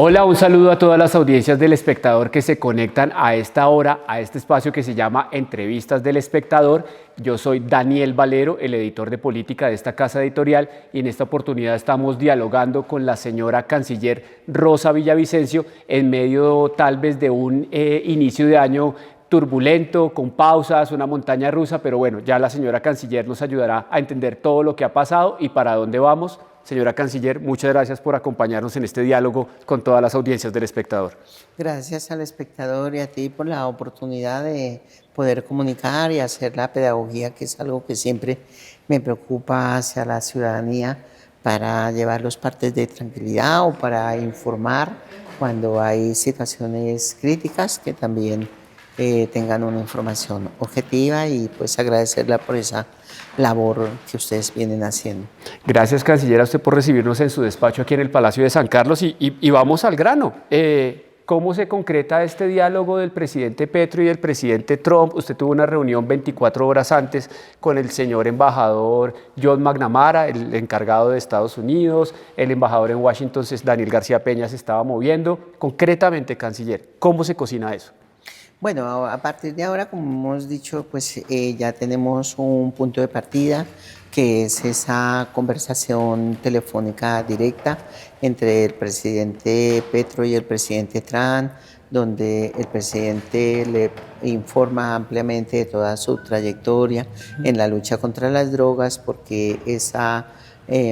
Hola, un saludo a todas las audiencias del Espectador que se conectan a esta hora, a este espacio que se llama Entrevistas del Espectador. Yo soy Daniel Valero, el editor de política de esta casa editorial, y en esta oportunidad estamos dialogando con la señora canciller Rosa Villavicencio en medio tal vez de un inicio de año turbulento, con pausas, una montaña rusa, pero bueno, ya la señora canciller nos ayudará a entender todo lo que ha pasado y para dónde vamos. Señora canciller, muchas gracias por acompañarnos en este diálogo con todas las audiencias del Espectador. Gracias al Espectador y a ti por la oportunidad de poder comunicar y hacer la pedagogía, que es algo que siempre me preocupa hacia la ciudadanía, para llevarlos partes de tranquilidad o para informar cuando hay situaciones críticas, que también tengan una información objetiva, y pues agradecerla por esa labor que ustedes vienen haciendo. Gracias, canciller, a usted por recibirnos en su despacho aquí en el Palacio de San Carlos y vamos al grano. ¿Cómo se concreta este diálogo del presidente Petro y del presidente Trump? Usted tuvo una reunión 24 horas antes con el señor embajador John McNamara, el encargado de Estados Unidos. El embajador en Washington, Daniel García Peña, se estaba moviendo. Concretamente, canciller, ¿cómo se cocina eso? Bueno, a partir de ahora, como hemos dicho, pues ya tenemos un punto de partida, que es esa conversación telefónica directa entre el presidente Petro y el presidente Trump, donde el presidente le informa ampliamente de toda su trayectoria en la lucha contra las drogas, porque esa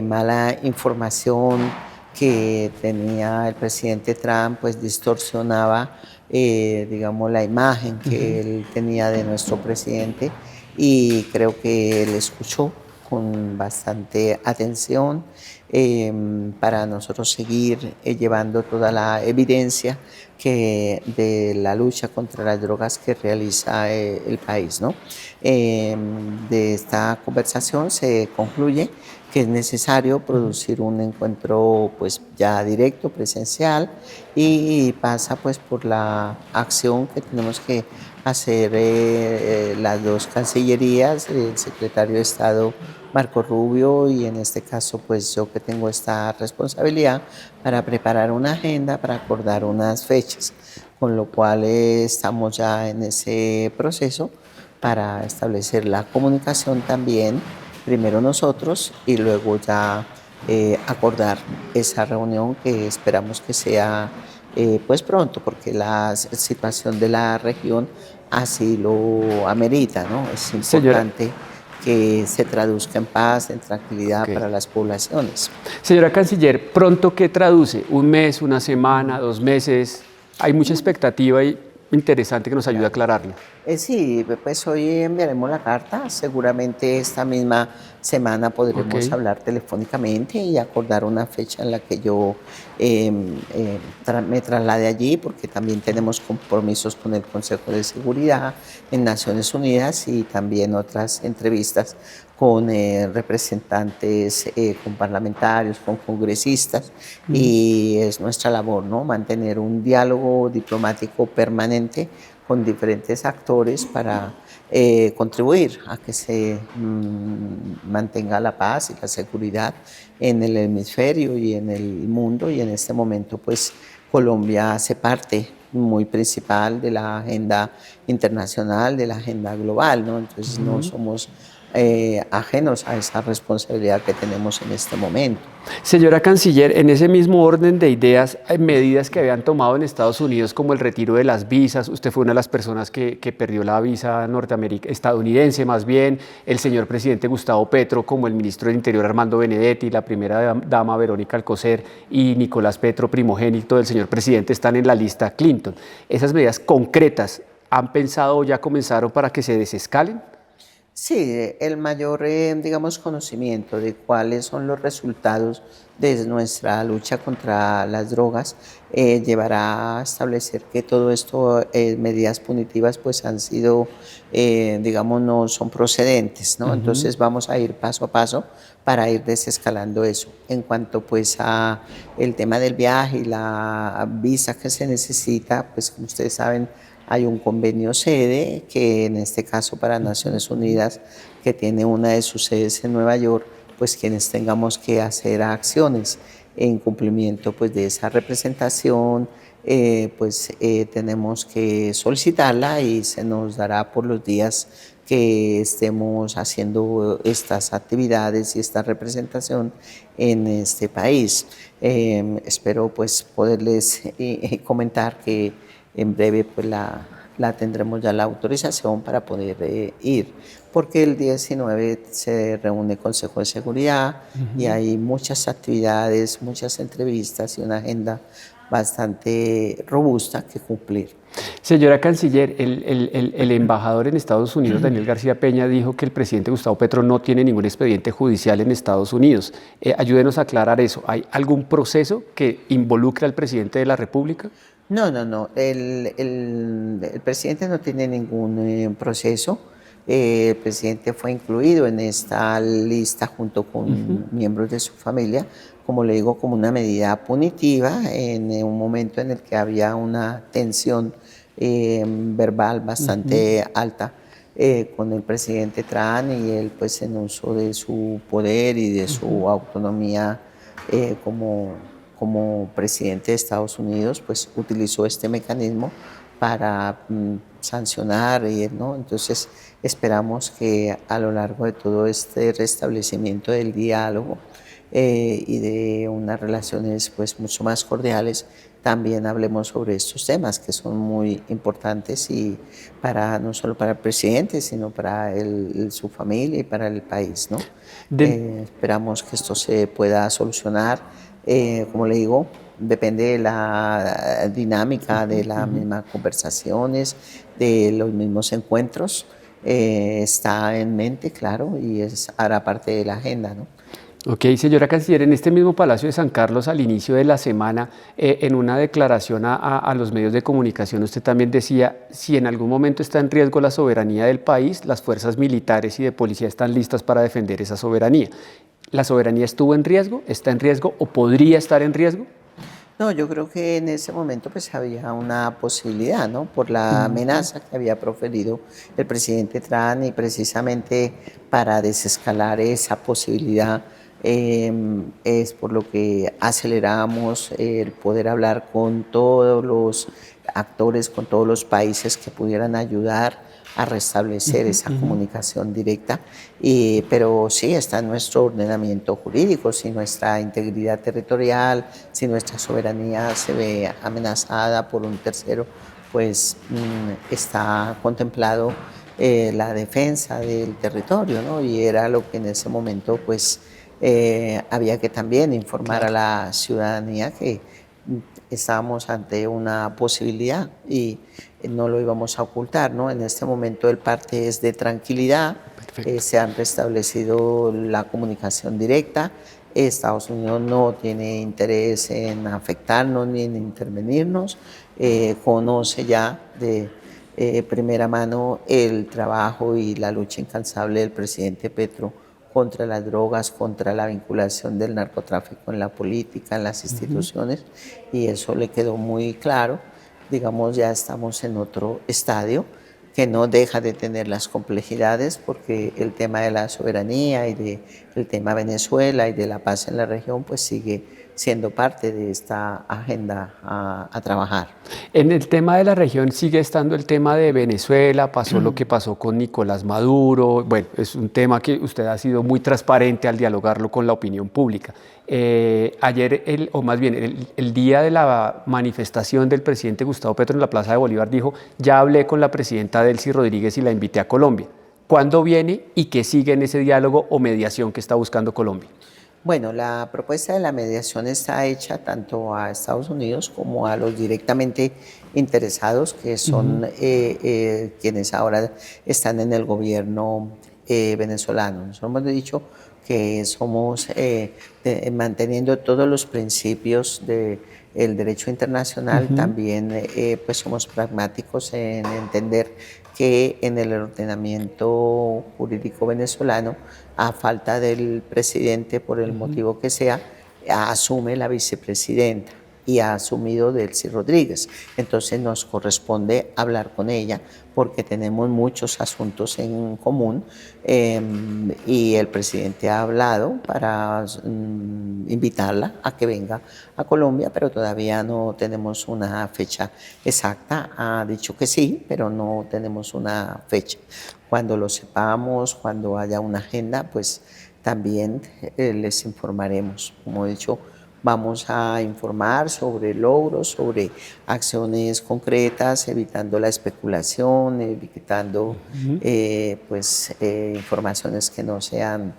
mala información que tenía el presidente Trump pues distorsionaba digamos, la imagen que él tenía de nuestro presidente, y creo que él escuchó con bastante atención para nosotros seguir llevando toda la evidencia de la lucha contra las drogas que realiza el país, ¿no? De esta conversación se concluye que es necesario producir un encuentro pues ya directo, presencial, y pasa pues por la acción que tenemos que hacer las dos cancillerías, el secretario de Estado Marco Rubio, y en este caso pues yo, que tengo esta responsabilidad, para preparar una agenda, para acordar unas fechas, con lo cual estamos ya en ese proceso para establecer la comunicación también, primero nosotros y luego ya acordar esa reunión, que esperamos que sea pues pronto, porque la situación de la región así lo amerita, ¿no? Es Señora, importante que se traduzca en paz, en tranquilidad okay. para las poblaciones. Señora canciller, ¿pronto qué traduce? ¿Un mes, una semana, 2 meses? Hay mucha expectativa y interesante que nos ayude a aclararlo. Sí, pues hoy enviaremos la carta. Seguramente esta misma semana podremos Okay. hablar telefónicamente y acordar una fecha en la que yo me traslade allí, porque también tenemos compromisos con el Consejo de Seguridad en Naciones Unidas, y también otras entrevistas con representantes, con parlamentarios, con congresistas, y es nuestra labor, ¿no?, mantener un diálogo diplomático permanente con diferentes actores para contribuir a que se mantenga la paz y la seguridad en el hemisferio y en el mundo. Y en este momento pues Colombia hace parte muy principal de la agenda internacional, de la agenda global, ¿no? Entonces no somos ajenos a esa responsabilidad que tenemos en este momento. Señora canciller, en ese mismo orden de ideas, hay medidas que habían tomado en Estados Unidos, como el retiro de las visas. Usted fue una de las personas que perdió la visa estadounidense, más bien. El señor presidente Gustavo Petro, como el ministro del Interior Armando Benedetti, la primera dama Verónica Alcocer y Nicolás Petro, primogénito del señor presidente, están en la lista Clinton. ¿Esas medidas concretas han pensado o ya comenzaron para que se desescalen? Sí, el mayor, digamos, conocimiento de cuáles son los resultados de nuestra lucha contra las drogas llevará a establecer que todo esto, medidas punitivas, pues han sido, digamos, no son procedentes, ¿no? Entonces vamos a ir paso a paso para ir desescalando eso. En cuanto pues a el tema del viaje y la visa que se necesita, pues como ustedes saben, hay un convenio sede, que en este caso para Naciones Unidas, que tiene una de sus sedes en Nueva York, pues quienes tengamos que hacer acciones en cumplimiento pues, de esa representación, tenemos que solicitarla y se nos dará por los días que estemos haciendo estas actividades y esta representación en este país. Espero pues poderles comentar que en breve pues la tendremos ya la autorización para poder ir, porque el 19 se reúne Consejo de Seguridad y hay muchas actividades, muchas entrevistas y una agenda bastante robusta que cumplir. Señora Canciller, el embajador en Estados Unidos, Daniel García Peña, dijo que el presidente Gustavo Petro no tiene ningún expediente judicial en Estados Unidos. Ayúdenos a aclarar eso. ¿Hay algún proceso que involucre al presidente de la República? No, no, no. El presidente no tiene ningún proceso. El presidente fue incluido en esta lista junto con miembros de su familia, como le digo, como una medida punitiva en un momento en el que había una tensión verbal bastante alta con el presidente Trump y él pues en uso de su poder y de su autonomía como presidente de Estados Unidos, pues utilizó este mecanismo para sancionar, ¿no? Entonces esperamos que a lo largo de todo este restablecimiento del diálogo y de unas relaciones pues mucho más cordiales, también hablemos sobre estos temas que son muy importantes y no solo para el presidente, sino para su familia y para el país, ¿no? Esperamos que esto se pueda solucionar. Como le digo, depende de la dinámica de las mismas conversaciones, de los mismos encuentros. Está en mente, claro, y hará parte de la agenda, ¿no? Ok, señora Canciller, en este mismo Palacio de San Carlos, al inicio de la semana, en una declaración a los medios de comunicación, usted también decía, si en algún momento está en riesgo la soberanía del país, las fuerzas militares y de policía están listas para defender esa soberanía. ¿La soberanía estuvo en riesgo, está en riesgo o podría estar en riesgo? No, yo creo que en ese momento pues había una posibilidad, ¿no? Por la amenaza que había proferido el presidente Trump y precisamente para desescalar esa posibilidad es por lo que aceleramos el poder hablar con todos los actores, con todos los países que pudieran ayudar a restablecer esa comunicación directa, pero sí está en nuestro ordenamiento jurídico. Si nuestra integridad territorial, si nuestra soberanía se ve amenazada por un tercero, pues está contemplado la defensa del territorio, ¿no? Y era lo que en ese momento pues había que también informar a la ciudadanía que estábamos ante una posibilidad y no lo íbamos a ocultar, ¿no? En este momento el parte es de tranquilidad, se han restablecido la comunicación directa, Estados Unidos no tiene interés en afectarnos ni en intervenirnos, conoce ya de primera mano el trabajo y la lucha incansable del presidente Petro contra las drogas, contra la vinculación del narcotráfico en la política, en las instituciones, y eso le quedó muy claro. Digamos, ya estamos en otro estadio que no deja de tener las complejidades porque el tema de la soberanía y el tema Venezuela y de la paz en la región pues sigue siendo parte de esta agenda a trabajar. En el tema de la región sigue estando el tema de Venezuela, pasó lo que pasó con Nicolás Maduro, bueno, es un tema que usted ha sido muy transparente al dialogarlo con la opinión pública. Ayer, o más bien el día de la manifestación del presidente Gustavo Petro en la Plaza de Bolívar dijo, ya hablé con la presidenta Delcy Rodríguez y la invité a Colombia. ¿Cuándo viene y qué sigue en ese diálogo o mediación que está buscando Colombia? Bueno, la propuesta de la mediación está hecha tanto a Estados Unidos como a los directamente interesados, que son quienes ahora están en el gobierno venezolano. Nosotros hemos dicho que somos manteniendo todos los principios del derecho internacional, también pues somos pragmáticos en entender que en el ordenamiento jurídico venezolano, a falta del presidente por el motivo que sea, asume la vicepresidenta y ha asumido Delcy Rodríguez. Entonces nos corresponde hablar con ella porque tenemos muchos asuntos en común y el presidente ha hablado para invitarla a que venga a Colombia, pero todavía no tenemos una fecha exacta. Ha dicho que sí, pero no tenemos una fecha. Cuando lo sepamos, cuando haya una agenda, pues también les informaremos. Como he dicho, vamos a informar sobre logros, sobre acciones concretas, evitando la especulación, evitando informaciones que no sean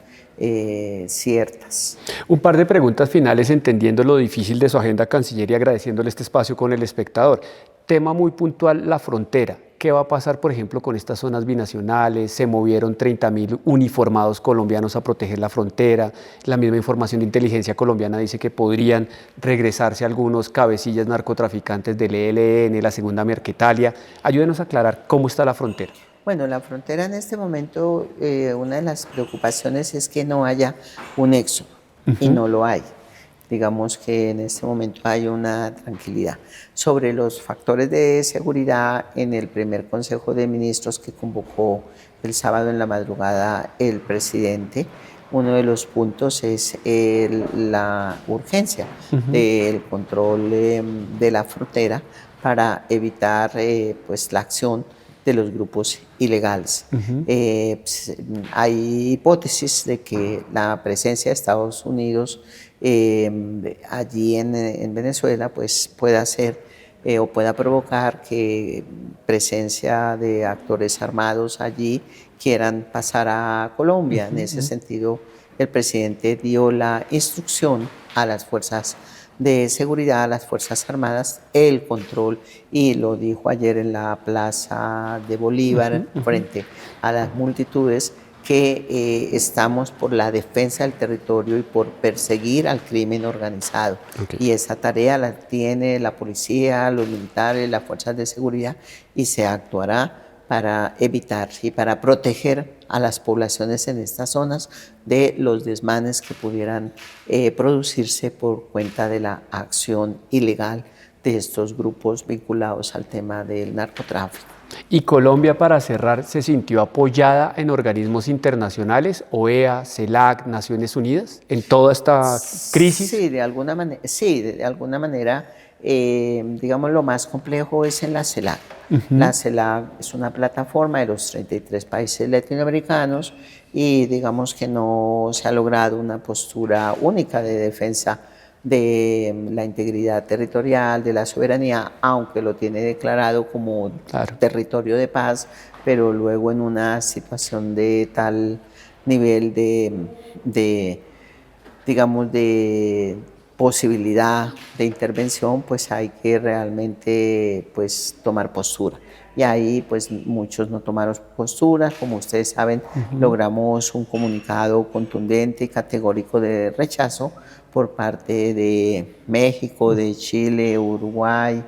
ciertas. Un par de preguntas finales, entendiendo lo difícil de su agenda canciller y agradeciéndole este espacio con el espectador. Tema muy puntual, la frontera. ¿Qué va a pasar, por ejemplo, con estas zonas binacionales? Se movieron 30.000 uniformados colombianos a proteger la frontera. La misma información de inteligencia colombiana dice que podrían regresarse algunos cabecillas narcotraficantes del ELN, la Segunda Marquetalia. Ayúdenos a aclarar cómo está la frontera. Bueno, la frontera en este momento, una de las preocupaciones es que no haya un éxodo, y no lo hay. Digamos que en este momento hay una tranquilidad. Sobre los factores de seguridad, en el primer Consejo de Ministros que convocó el sábado en la madrugada el presidente, uno de los puntos es la urgencia del control de la frontera para evitar la acción de los grupos ilegales. Hay hipótesis de que la presencia de Estados Unidos allí en Venezuela pues pueda ser o pueda provocar que presencia de actores armados allí quieran pasar a Colombia. En ese sentido, el presidente dio la instrucción a las fuerzas de seguridad, a las Fuerzas Armadas, el control, y lo dijo ayer en la Plaza de Bolívar, frente a las multitudes, que estamos por la defensa del territorio y por perseguir al crimen organizado. Y esa tarea la tiene la policía, los militares, las fuerzas de seguridad, y se actuará para evitar y para proteger a las poblaciones en estas zonas de los desmanes que pudieran producirse por cuenta de la acción ilegal de estos grupos vinculados al tema del narcotráfico. ¿Y Colombia, para cerrar, se sintió apoyada en organismos internacionales, OEA, CELAC, Naciones Unidas, en toda esta crisis? Sí, de alguna manera, digamos, lo más complejo es en la CELAC. La CELAC es una plataforma de los 33 países latinoamericanos y digamos que no se ha logrado una postura única de defensa de la integridad territorial, de la soberanía, aunque lo tiene declarado como territorio de paz, pero luego en una situación de tal nivel digamos, de posibilidad de intervención, pues hay que realmente pues tomar postura. Y ahí pues muchos no tomaron postura. Como ustedes saben, logramos un comunicado contundente y categórico de rechazo por parte de México, de Chile, Uruguay,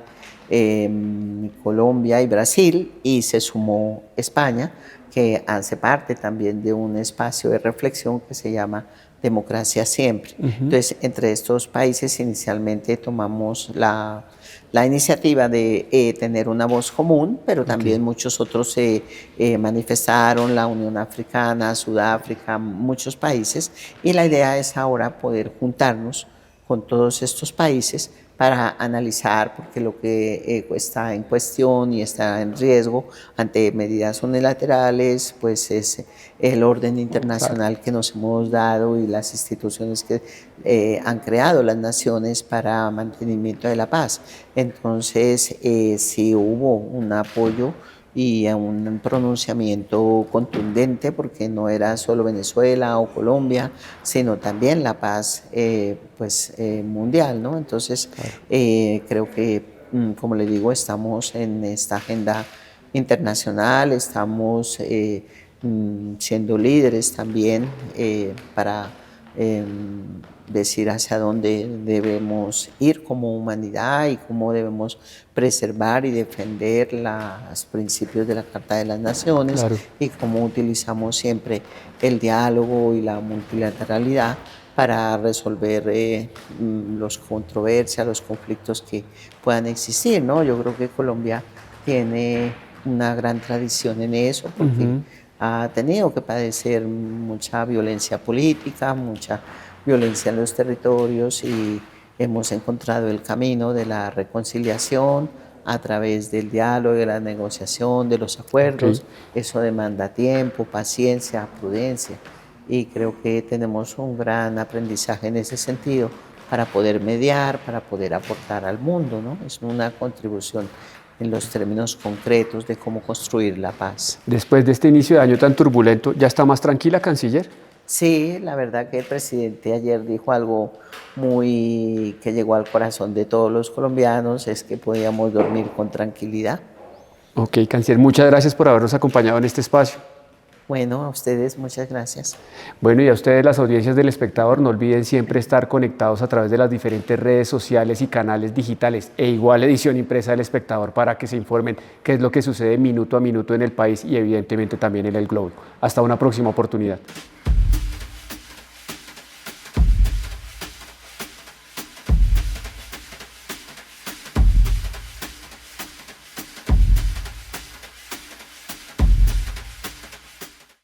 Colombia y Brasil, y se sumó España, que hace parte también de un espacio de reflexión que se llama Democracia Siempre. Entonces, entre estos países inicialmente tomamos la iniciativa de tener una voz común, pero también muchos otros se manifestaron, la Unión Africana, Sudáfrica, muchos países, y la idea es ahora poder juntarnos con todos estos países para analizar, porque lo que está en cuestión y está en riesgo ante medidas unilaterales, pues es el orden internacional que nos hemos dado y las instituciones que han creado las naciones para mantenimiento de la paz. Entonces, sí hubo un apoyo y a un pronunciamiento contundente, porque no era solo Venezuela o Colombia, sino también la paz mundial, ¿no? Entonces, creo que, como le digo, estamos en esta agenda internacional, estamos siendo líderes también para decir hacia dónde debemos ir como humanidad y cómo debemos preservar y defender los principios de la Carta de las Naciones, y cómo utilizamos siempre el diálogo y la multilateralidad para resolver los controversias, los conflictos que puedan existir, ¿no? Yo creo que Colombia tiene una gran tradición en eso porque ha tenido que padecer mucha violencia política, mucha violencia en los territorios y hemos encontrado el camino de la reconciliación a través del diálogo, de la negociación, de los acuerdos. Eso demanda tiempo, paciencia, prudencia y creo que tenemos un gran aprendizaje en ese sentido para poder mediar, para poder aportar al mundo, ¿no? Es una contribución en los términos concretos de cómo construir la paz. Después de este inicio de año tan turbulento, ¿ya está más tranquila, canciller? Sí, la verdad que el presidente ayer dijo algo muy que llegó al corazón de todos los colombianos, es que podíamos dormir con tranquilidad. Ok, canciller, muchas gracias por habernos acompañado en este espacio. Bueno, a ustedes muchas gracias. Bueno, y a ustedes, las audiencias del espectador, no olviden siempre estar conectados a través de las diferentes redes sociales y canales digitales e igual edición impresa del espectador para que se informen qué es lo que sucede minuto a minuto en el país y evidentemente también en el globo. Hasta una próxima oportunidad.